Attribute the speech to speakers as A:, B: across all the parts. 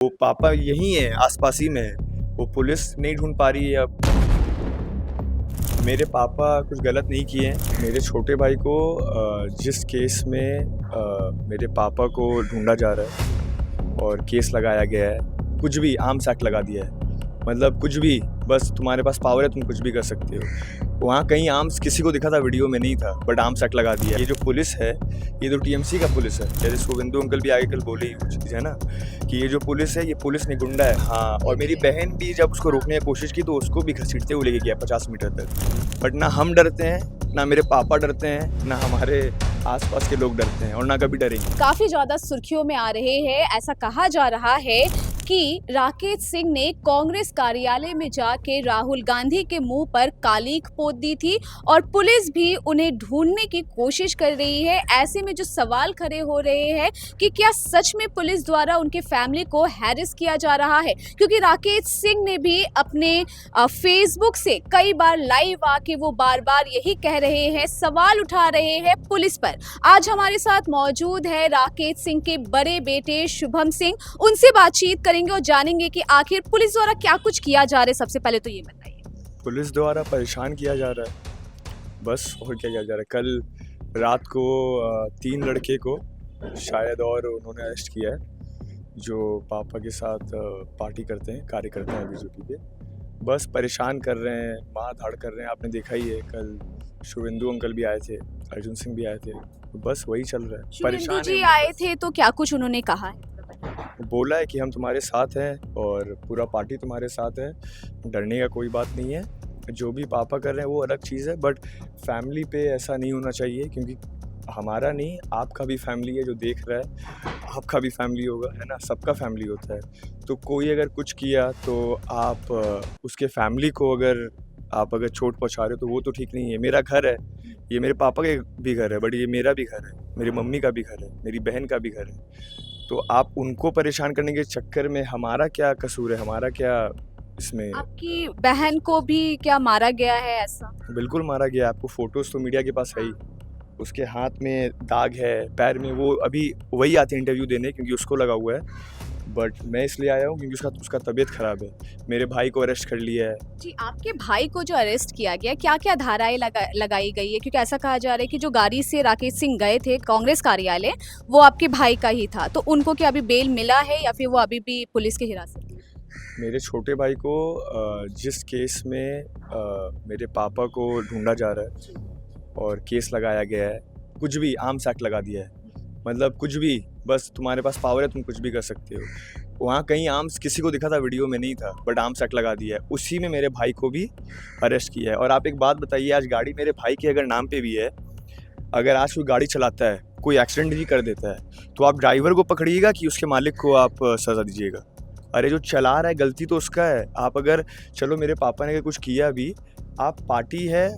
A: वो पापा यहीं है, आसपास ही में है। वो पुलिस नहीं ढूंढ पा रही है अब। मेरे पापा कुछ गलत नहीं किए हैं। मेरे छोटे भाई को जिस केस में मेरे पापा को ढूंढा जा रहा है और केस लगाया गया है, कुछ भी आर्म्स एक्ट लगा दिया है। मतलब कुछ भी, बस तुम्हारे पास पावर है, तुम कुछ भी कर सकते हो। वहाँ कहीं आर्म्स किसी को दिखा था, वीडियो में नहीं था, बट आर्म्स एक्ट लगा दिया। ये जो पुलिस है, ये तो टीएमसी का पुलिस है। जैसे शुभेंदु अंकल भी आगे कल बोले ही कुछ चीज़ है ना, कि ये जो पुलिस है, ये पुलिस नहीं, गुंडा है। हाँ, और मेरी बहन भी जब उसको रोकने की कोशिश की तो उसको भी घसीटते हुए लेके गया 50 मीटर तक। बट ना हम डरते हैं, ना मेरे पापा डरते हैं, ना हमारे आसपास के लोग डरते हैं, और ना कभी डरेंगे।
B: काफी ज्यादा सुर्खियों में आ रहे हैं। ऐसा कहा जा रहा है कि राकेश सिंह ने कांग्रेस कार्यालय में जाके राहुल गांधी के मुंह पर कालिख पोत दी थी और पुलिस भी उन्हें ढूंढने की कोशिश कर रही है। ऐसे में जो सवाल खड़े हो रहे हैं कि क्या सच में पुलिस द्वारा उनके फैमिली को हैरेस किया जा रहा है, क्योंकि राकेश सिंह ने भी अपने फेसबुक से कई बार लाइव आके वो बार बार यही कह रहे हैं, सवाल उठा रहे हैं पुलिस पर। आज हमारे साथ मौजूद है राकेश सिंह के बड़े बेटे शुभम सिंह। उनसे बातचीत करेंगे और जानेंगे कि आखिर पुलिस द्वारा क्या कुछ किया जा रहा है। सबसे पहले तो ये बताइए।
A: पुलिस द्वारा परेशान किया जा रहा है, बस। और क्या किया जा रहा है? कल रात को 3 लड़के को शायद और उन्होंने अरेस्ट किया है, जो पापा के साथ पार्टी करते हैं, कार्य करते हैं बीजेपी के। बस परेशान कर रहे हैं, मार धाड़ कर रहे हैं। आपने देखा ही है, कल शुभेंदु अंकल भी आए थे, अर्जुन सिंह भी आए थे। तो बस वही चल रहा है,
B: शुभेंदु
A: परेशान
B: जी
A: है।
B: आए थे तो क्या कुछ उन्होंने कहा है?
A: बोला है कि हम तुम्हारे साथ हैं और पूरा पार्टी तुम्हारे साथ है, डरने का कोई बात नहीं है। जो भी पापा कर रहे हैं वो अलग चीज़ है, बट फैमिली पे ऐसा नहीं होना चाहिए, क्योंकि हमारा नहीं, आपका भी फैमिली है जो देख रहा है। आपका भी फैमिली होगा, है ना, सबका फैमिली होता है। तो कोई अगर कुछ किया तो आप उसके फैमिली को अगर चोट पहुंचा रहे हो तो वो तो ठीक नहीं है। मेरा घर है, ये मेरे पापा का भी घर है, बट ये मेरा भी घर है, मेरी मम्मी का भी घर है, मेरी बहन का भी घर है। तो आप उनको परेशान करने के चक्कर में हमारा क्या कसूर है, हमारा क्या इसमें?
B: आपकी बहन को भी क्या मारा गया है ऐसा?
A: बिल्कुल मारा गया। आपको फोटोज तो मीडिया के पास है ही। उसके हाथ में दाग है, पैर में। वो अभी वही आती है इंटरव्यू देने, क्योंकि उसको लगा हुआ है। बट मैं इसलिए आया हूँ क्योंकि उसका तबीयत खराब है। मेरे भाई को अरेस्ट कर लिया है।
B: जी, आपके भाई को जो अरेस्ट किया गया, क्या-क्या धाराएँ लगाई गई है? क्योंकि ऐसा कहा जा रहा है कि जो गाड़ी से राकेश सिंह गए थे कांग्रेस कार्यालय, वो आपके भाई का ही था। तो उनको क्या अभी बेल मिला है या फिर वो अभी भी पुलिस की हिरासत में?
A: मेरे छोटे भाई को जिस केस में मेरे पापा को ढूंढा जा रहा है और केस लगाया गया है, कुछ भी आर्म्स एक्ट लगा दिया है। मतलब कुछ भी, बस तुम्हारे पास पावर है, तुम कुछ भी कर सकते हो। वहाँ कहीं आर्म्स किसी को दिखा था, वीडियो में नहीं था, बट आर्म्स एक्ट लगा दिया है। उसी में मेरे भाई को भी अरेस्ट किया है। और आप एक बात बताइए, आज गाड़ी मेरे भाई के अगर नाम पे भी है, अगर आज कोई गाड़ी चलाता है, कोई एक्सीडेंट भी कर देता है, तो आप ड्राइवर को पकड़िएगा कि उसके मालिक को आप सज़ा दीजिएगा? अरे जो चला रहा है, गलती तो उसका है। आप अगर, चलो मेरे पापा ने अगर कुछ किया भी, आप पार्टी है,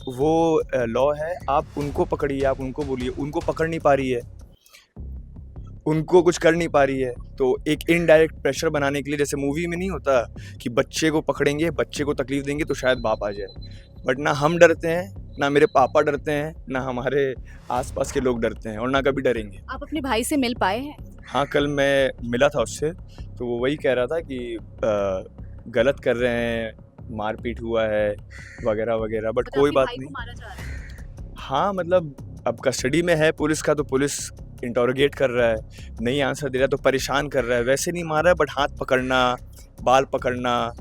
A: वो लॉ है, आप उनको पकड़िए, आप उनको बोलिए। उनको पकड़ नहीं पा रही है, उनको कुछ कर नहीं पा रही है, तो एक इनडायरेक्ट प्रेशर बनाने के लिए, जैसे मूवी में नहीं होता कि बच्चे को पकड़ेंगे, बच्चे को तकलीफ देंगे तो शायद बाप आ जाए। बट ना हम डरते हैं, ना मेरे पापा डरते हैं, ना हमारे आसपास के लोग डरते हैं, और ना कभी डरेंगे।
B: आप अपने भाई से मिल पाए हैं?
A: हाँ, कल मैं मिला था उससे, तो वो वही कह रहा था कि गलत कर रहे हैं, मारपीट हुआ है वगैरह वगैरह, बट
B: मतलब
A: कोई
B: आपके
A: बात
B: भाई को
A: नहीं।
B: मारा जा रहा है?
A: हाँ, मतलब अब कस्टडी में है पुलिस का, तो पुलिस इंटरोगेट कर रहा है, नहीं आंसर दे रहा है तो परेशान कर रहा है। वैसे नहीं मार रहा है, बट हाथ पकड़ना, बाल पकड़ना,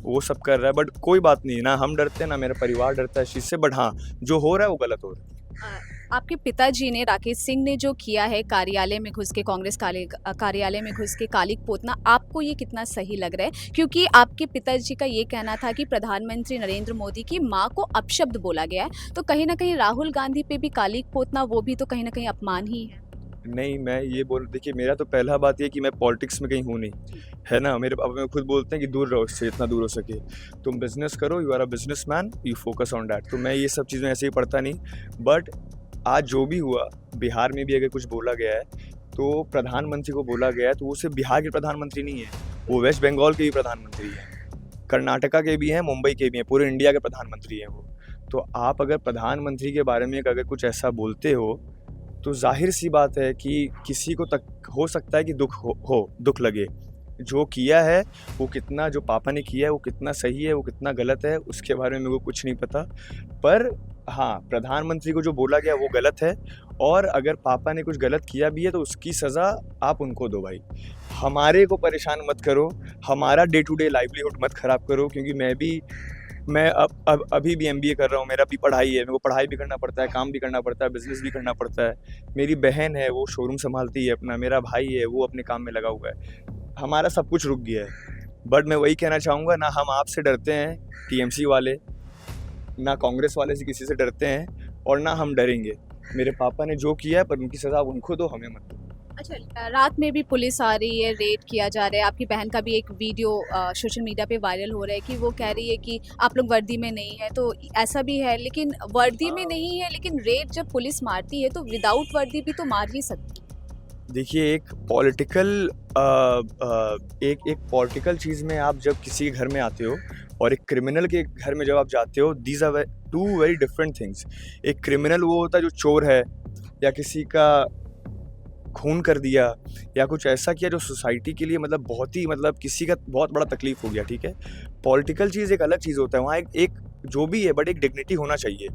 A: वो सब कर रहा है। बट कोई बात नहीं, ना हम डरते हैं, ना मेरा परिवार डरता है इस चीज़ से। बट हाँ, जो हो रहा है वो गलत हो रहा है।
B: आपके पिताजी ने, राकेश सिंह ने जो किया है कार्यालय में घुस के, कांग्रेस कार्यालय में घुस के कालिख पोतना, आपको ये कितना सही लग रहा है? क्योंकि आपके पिताजी का ये कहना था कि प्रधानमंत्री नरेंद्र मोदी की मां को अपशब्द बोला गया है, तो कहीं ना कहीं राहुल गांधी पे भी कालिख पोतना, वो भी तो कहीं ना कहीं अपमान ही है।
A: नहीं, मैं ये देखिए, मेरा तो पहला बात ये है कि मैं पॉलिटिक्स में कहीं हूँ नहीं, है ना। मेरे पापा खुद बोलते हैं कि दूर रहो इससे, जितना दूर हो सके। तुम बिजनेस करो, you are a businessman, you focus on that. तो मैं ये सब चीज़ें ऐसे ही पढ़ता नहीं। बट आज जो भी हुआ, बिहार में भी अगर कुछ बोला गया है, तो प्रधानमंत्री को बोला गया है, तो वो सिर्फ बिहार के प्रधानमंत्री नहीं है, वो वेस्ट बंगाल के भी प्रधानमंत्री हैं, कर्नाटका के भी हैं, मुंबई के भी हैं, पूरे इंडिया के प्रधानमंत्री हैं वो। तो आप अगर प्रधानमंत्री के बारे में अगर कुछ ऐसा बोलते हो, तो ज़ाहिर सी बात है कि किसी को तक हो सकता है कि दुख लगे। जो किया है वो कितना, जो पापा ने किया है वो कितना सही है, वो कितना गलत है, उसके बारे में मेरे को कुछ नहीं पता। पर हाँ, प्रधानमंत्री को जो बोला गया वो गलत है, और अगर पापा ने कुछ गलत किया भी है तो उसकी सज़ा आप उनको दो भाई। हमारे को परेशान मत करो, हमारा डे टू डे लाइवलीहुड मत ख़राब करो, क्योंकि मैं अब अभी भी एमबीए कर रहा हूँ, मेरा भी पढ़ाई है, मेरे को पढ़ाई भी करना पड़ता है, काम भी करना पड़ता है, बिज़नेस भी करना पड़ता है। मेरी बहन है वो शोरूम संभालती है अपना, मेरा भाई है वो अपने काम में लगा हुआ है। हमारा सब कुछ रुक गया है। बट मैं वही कहना चाहूँगा, ना हम आपसे डरते हैं टीएमसी वाले, ना कांग्रेस वाले से किसी से डरते हैं, और ना हम डरेंगे। मेरे पापा ने जो किया है, पर उनकी सज़ा उनको दो, हमें मत दो।
B: अच्छा, रात में भी पुलिस आ रही है, रेड किया जा रहा है। आपकी बहन का भी एक वीडियो सोशल मीडिया पे वायरल हो रहा है कि वो कह रही है कि आप लोग वर्दी में नहीं है, तो ऐसा भी है। लेकिन वर्दी में नहीं है, लेकिन रेड जब पुलिस मारती है तो विदाउट वर्दी भी तो मार ही सकती है।
A: देखिए, एक पॉलिटिकल चीज़ में आप जब किसी के घर में आते हो और एक क्रिमिनल के घर में जब आप जाते हो, these are two very different things. एक क्रिमिनल वो होता है जो चोर है, या किसी का खून कर दिया, या कुछ ऐसा किया जो सोसाइटी के लिए मतलब बहुत ही, मतलब किसी का बहुत बड़ा तकलीफ हो गया, ठीक है। पॉलिटिकल चीज़ एक अलग चीज़ होता है, वहाँ एक जो भी है, बट एक डिग्निटी होना चाहिए,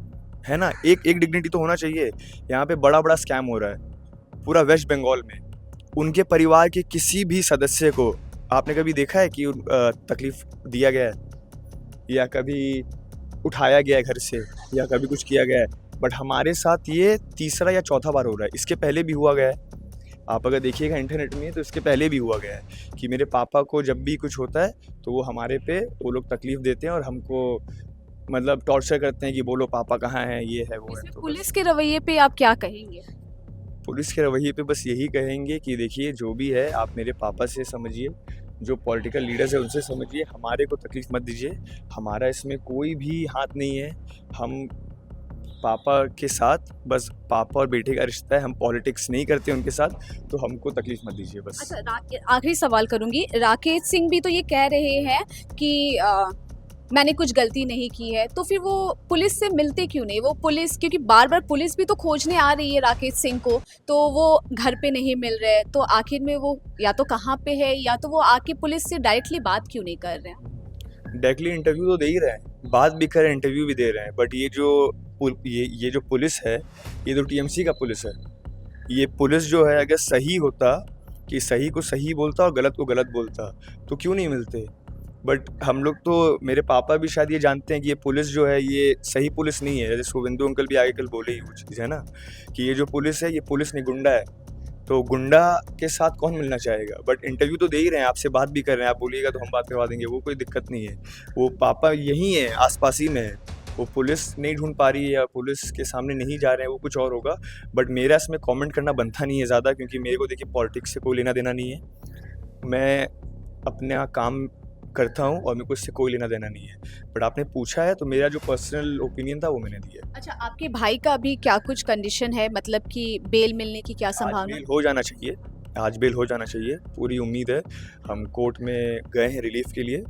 A: है ना। एक डिग्निटी तो होना चाहिए। यहाँ पे बड़ा स्कैम हो रहा है पूरा वेस्ट बंगाल में। उनके परिवार के किसी भी सदस्य को आपने कभी देखा है कि तकलीफ दिया गया है, या कभी उठाया गया है घर से, या कभी कुछ किया गया है? बट हमारे साथ ये तीसरा या चौथा बार हो रहा है। इसके पहले भी हुआ गया है, आप अगर देखिएगा इंटरनेट में, तो इसके पहले भी हुआ गया है कि मेरे पापा को जब भी कुछ होता है तो वो हमारे पे, वो लोग तकलीफ देते हैं और हमको मतलब टॉर्चर करते हैं कि बोलो पापा कहाँ हैं, ये है वो है।
B: इसमें
A: तो
B: पुलिस के रवैये पे आप क्या कहेंगे?
A: पुलिस के रवैये पे बस यही कहेंगे कि देखिए, जो भी है आप मेरे पापा से समझिए, जो पॉलिटिकल लीडर्स है उनसे समझिए, हमारे को तकलीफ मत दीजिए। हमारा इसमें कोई भी हाथ नहीं है। हम पापा के साथ, बस पापा और बेटे का रिश्ता है, हम पॉलिटिक्स नहीं करते उनके साथ, तो हमको तकलीफ मत दीजिए बस।
B: अच्छा, आखिरी सवाल करूंगी। राकेश सिंह भी तो ये कह रहे हैं कि मैंने कुछ गलती नहीं की है, तो फिर वो पुलिस से मिलते क्यों नहीं? वो पुलिस, क्योंकि बार बार पुलिस भी तो खोजने आ रही है राकेश सिंह को, तो वो घर पे नहीं मिल रहे, तो आखिर में वो या तो कहाँ पे है, या तो वो आके पुलिस से डायरेक्टली बात क्यों नहीं कर रहे हैं?
A: डायरेक्टली इंटरव्यू तो दे ही रहे हैं, बात भी कर रहे हैं, इंटरव्यू भी दे रहे हैं, बट ये जो पुलिस है, ये तो टीएमसी का पुलिस है। ये पुलिस जो है, अगर सही होता, कि सही को सही बोलता और गलत को गलत बोलता, तो क्यों नहीं मिलते? बट हम लोग तो, मेरे पापा भी शायद ये जानते हैं कि ये पुलिस जो है ये सही पुलिस नहीं है। जैसे शुभेंदु अंकल भी आगे कल बोले ही वो चीज़, है ना, कि ये जो पुलिस है ये पुलिस नहीं, गुंडा है। तो गुंडा के साथ कौन मिलना चाहेगा? बट इंटरव्यू तो दे ही रहे हैं, आपसे बात भी कर रहे हैं, आप बोलिएगा तो हम बात करवा देंगे, वो कोई दिक्कत नहीं है। वो पापा यहीं है, आसपास ही में है। वो पुलिस नहीं ढूंढ पा रही है, या पुलिस के सामने नहीं जा रहे हैं, वो कुछ और होगा। बट मेरा इसमें कमेंट करना बनता नहीं है ज़्यादा, क्योंकि मेरे को देखिए पॉलिटिक्स से कोई लेना देना नहीं है। मैं अपना काम करता हूँ और मेरे को इससे कोई लेना देना नहीं है। बट आपने पूछा है, तो मेरा जो पर्सनल ओपिनियन था वो मैंने दिया।
B: अच्छा, आपके भाई का अभी क्या कुछ कंडीशन है, मतलब कि बेल मिलने की क्या
A: आज
B: संभावना?
A: बेल हो जाना चाहिए, आज बेल हो जाना चाहिए, पूरी उम्मीद है। हम कोर्ट में गए हैं रिलीफ के लिए,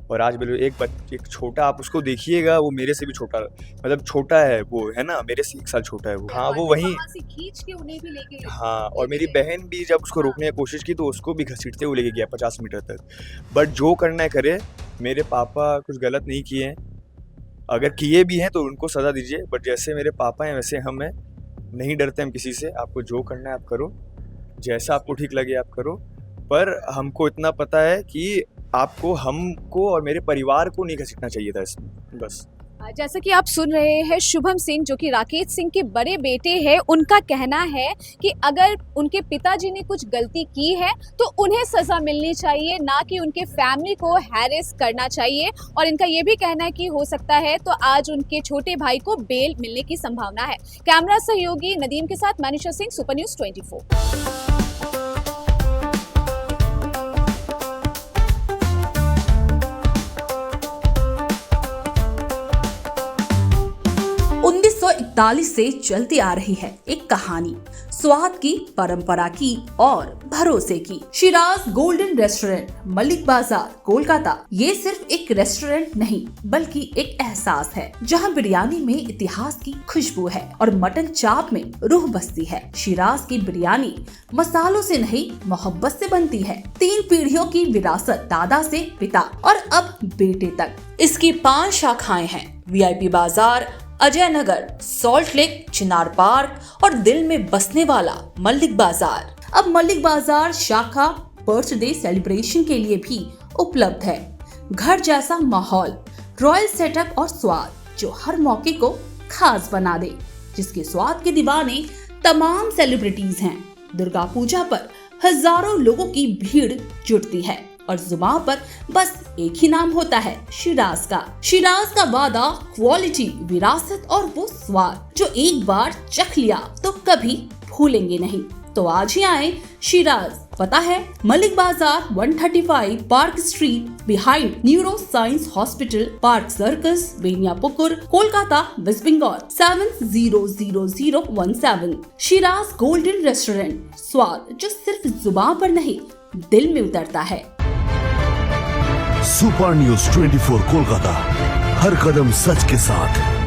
A: और आज बेल। एक छोटा, आप उसको देखिएगा, वो मेरे से भी छोटा, मतलब छोटा है वो, है ना, मेरे से 1 साल छोटा है वो। हाँ, वो वहीं,
B: वहाँ से खींच के उन्हें भी लेके
A: हाँ। और मेरी बहन भी जब उसको रोकने की कोशिश की, तो उसको भी घसीटते हुए लेके गया 50 मीटर तक। बट जो करना है करे, मेरे पापा कुछ गलत नहीं किए हैं। अगर किए भी हैं तो उनको सज़ा दीजिए, बट जैसे मेरे पापा हैं वैसे हम हैं, नहीं डरते हम किसी से। आपको जो करना है आप करो, जैसा आपको ठीक लगे आप करो। पर हमको इतना पता है कि आपको, हमको और मेरे परिवार को नहीं घसीटना चाहिए था इसमें, बस।
B: जैसा कि आप सुन रहे हैं, शुभम सिंह जो कि राकेश सिंह के बड़े बेटे हैं, उनका कहना है कि अगर उनके पिताजी ने कुछ गलती की है तो उन्हें सजा मिलनी चाहिए, ना कि उनके फैमिली को हैरेस करना चाहिए। और इनका ये भी कहना है कि हो सकता है तो आज उनके छोटे भाई को बेल मिलने की संभावना है। कैमरा सहयोगी नदीम के साथ मनीषा सिंह, सुपर न्यूज़ 24।
C: 1941 से चलती आ रही है एक कहानी। स्वाद की, परंपरा की और भरोसे की। शिराज गोल्डन रेस्टोरेंट, मलिक बाजार, कोलकाता। ये सिर्फ एक रेस्टोरेंट नहीं बल्कि एक एहसास है, जहां बिरयानी में इतिहास की खुशबू है और मटन चाप में रूह बसती है। शिराज की बिरयानी मसालों से नहीं, मोहब्बत से बनती है। 3 पीढ़ियों की विरासत, दादा से पिता और अब बेटे तक। इसकी 5 शाखाएं हैं। VIP बाजार, अजय नगर, सॉल्ट लेक, चिनार पार्क और दिल में बसने वाला मलिक बाजार। अब मलिक बाजार शाखा बर्थडे सेलिब्रेशन के लिए भी उपलब्ध है। घर जैसा माहौल, रॉयल सेटअप और स्वाद जो हर मौके को खास बना दे, जिसके स्वाद के दीवाने तमाम सेलिब्रिटीज हैं। दुर्गा पूजा पर हजारों लोगों की भीड़ जुटती है और जुबान पर बस एक ही नाम होता है, शिराज का। शिराज का वादा, क्वालिटी, विरासत और वो स्वाद जो एक बार चख लिया तो कभी भूलेंगे नहीं। तो आज ही आए शिराज। पता है Mullick Bazar, 135 Park Street, behind neuro science hospital, Park Circus, Beniapukur, Kolkata, West Bengal 700017। Shiraz golden restaurant, स्वाद जो सिर्फ जुबान पर नहीं दिल में उतरता है।
D: सुपर न्यूज 24 कोलकाता, हर कदम सच के साथ।